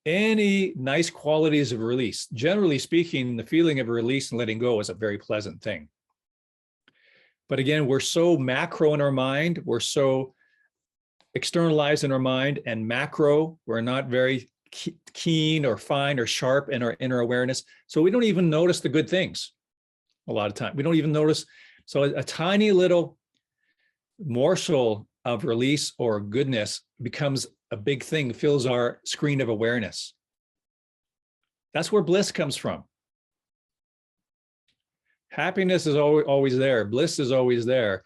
any nice qualities of release. Generally speaking, the feeling of release and letting go is a very pleasant thing. But again, we're so macro in our mind, we're so externalized in our mind, and macro, we're not very keen or fine or sharp in our inner awareness. So we don't even notice the good things a lot of time. We don't even notice. So a tiny little morsel of release or goodness becomes a big thing, fills our screen of awareness. That's where bliss comes from. Happiness is always there. Bliss is always there.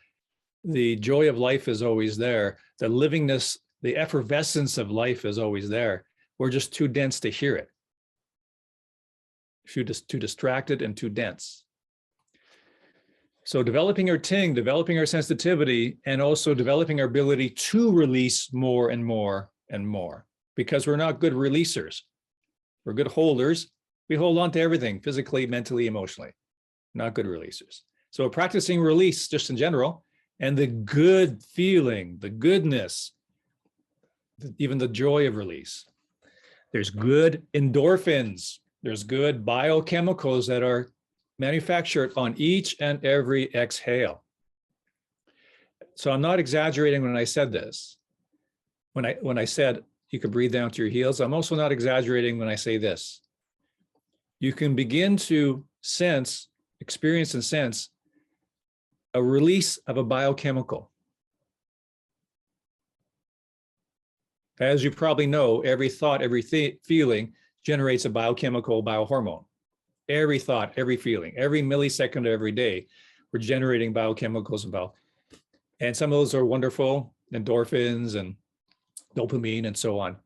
The joy of life is always there. The livingness, the effervescence of life is always there. We're just too dense to hear it. Too distracted and too dense. So developing our ting, developing our sensitivity, and also developing our ability to release more and more and more, because we're not good releasers. We're good holders. We hold on to everything, physically, mentally, emotionally. Not good releasers. So practicing release just in general, and the good feeling, the goodness, even the joy of release. There's good endorphins. There's good biochemicals that are manufactured on each and every exhale. So I'm not exaggerating when I said this. When I said you could breathe down to your heels, I'm also not exaggerating when I say this. You can begin to sense, experience and sense a release of a biochemical. As you probably know, every thought, every feeling generates a biochemical biohormone. Every thought, every feeling, every millisecond of every day, we're generating biochemicals and some of those are wonderful, endorphins and dopamine and so on.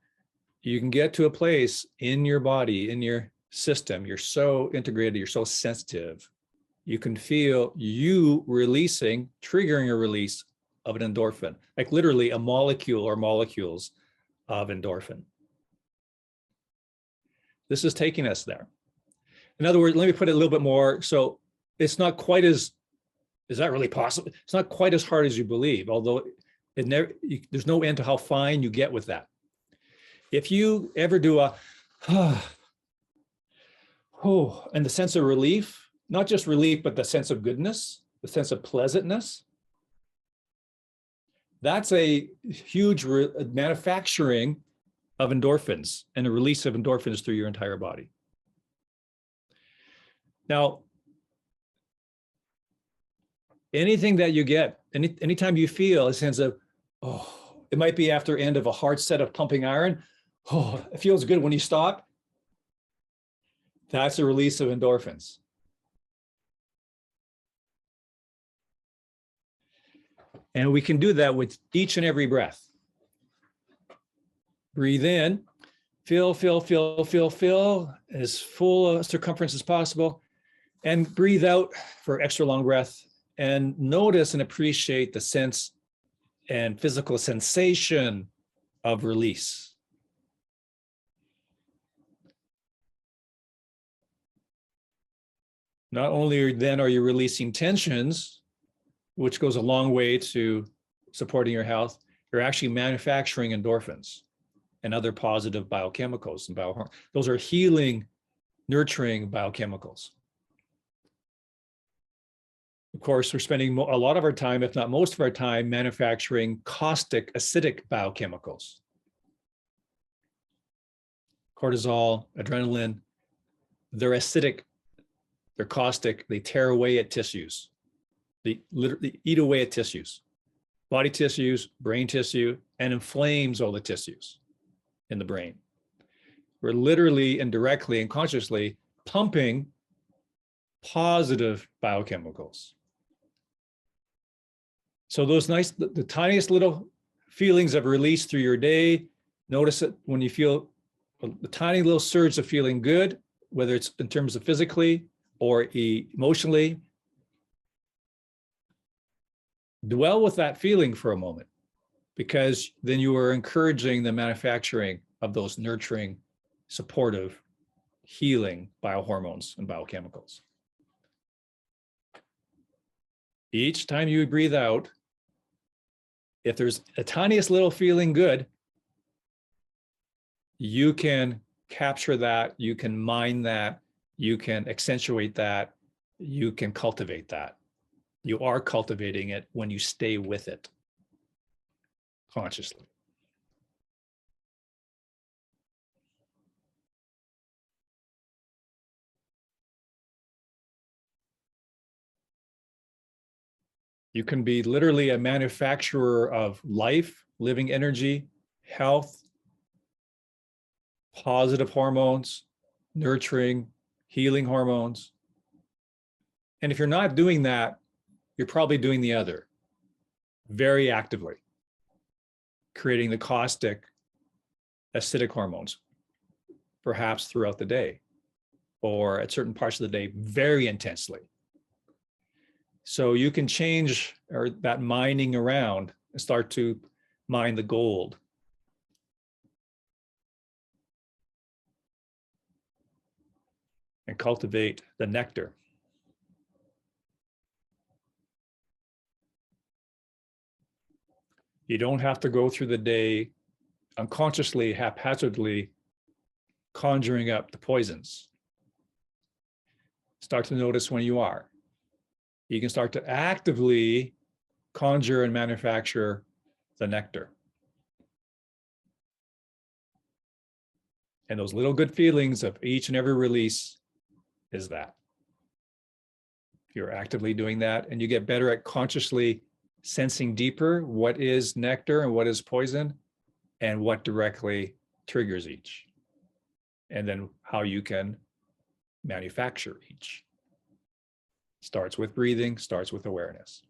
You can get to a place in your body, in your system, you're so integrated, you're so sensitive, you can feel you releasing, triggering a release of an endorphin, like literally a molecule or molecules of endorphin. This is taking us there. In other words, let me put it a little bit more. So it's not quite as, is that really possible? It's not quite as hard as you believe, although it never, there's no end to how fine you get with that. If you ever do a, and the sense of relief, not just relief, but the sense of goodness, the sense of pleasantness, that's a huge manufacturing of endorphins and a release of endorphins through your entire body. Now, anything that you get, anytime you feel a sense of, it might be after end of a hard set of pumping iron, it feels good when you stop. That's a release of endorphins. And we can do that with each and every breath. Breathe in, fill as full a circumference as possible, and breathe out for extra long breath, and notice and appreciate the sense and physical sensation of release. Not only then are you releasing tensions, which goes a long way to supporting your health, you're actually manufacturing endorphins and other positive biochemicals and biohormones. Those are healing, nurturing biochemicals. Of course, we're spending a lot of our time, if not most of our time, manufacturing caustic, acidic biochemicals. Cortisol, adrenaline, they're acidic, they're caustic, they tear away at tissues. They literally eat away at tissues, body tissues, brain tissue, and inflames all the tissues in the brain. We're literally and directly and consciously pumping positive biochemicals. So those nice, the tiniest little feelings of release through your day, notice it when you feel a tiny little surge of feeling good, whether it's in terms of physically or emotionally. Dwell with that feeling for a moment, because then you are encouraging the manufacturing of those nurturing, supportive, healing biohormones and biochemicals. Each time you breathe out, if there's a tiniest little feeling good, you can capture that, you can mine that, you can accentuate that, you can cultivate that. You are cultivating it when you stay with it consciously. You can be literally a manufacturer of life, living energy, health, positive hormones, nurturing, healing hormones. And if you're not doing that, you're probably doing the other very actively, creating the caustic, acidic hormones, perhaps throughout the day or at certain parts of the day very intensely. So you can change or that mining around and start to mine the gold. And cultivate the nectar. You don't have to go through the day unconsciously, haphazardly conjuring up the poisons. Start to notice when you are. You can start to actively conjure and manufacture the nectar. And those little good feelings of each and every release is that. You're actively doing that, and you get better at consciously sensing deeper what is nectar and what is poison and what directly triggers each, and then how you can manufacture each. Starts with breathing, starts with awareness.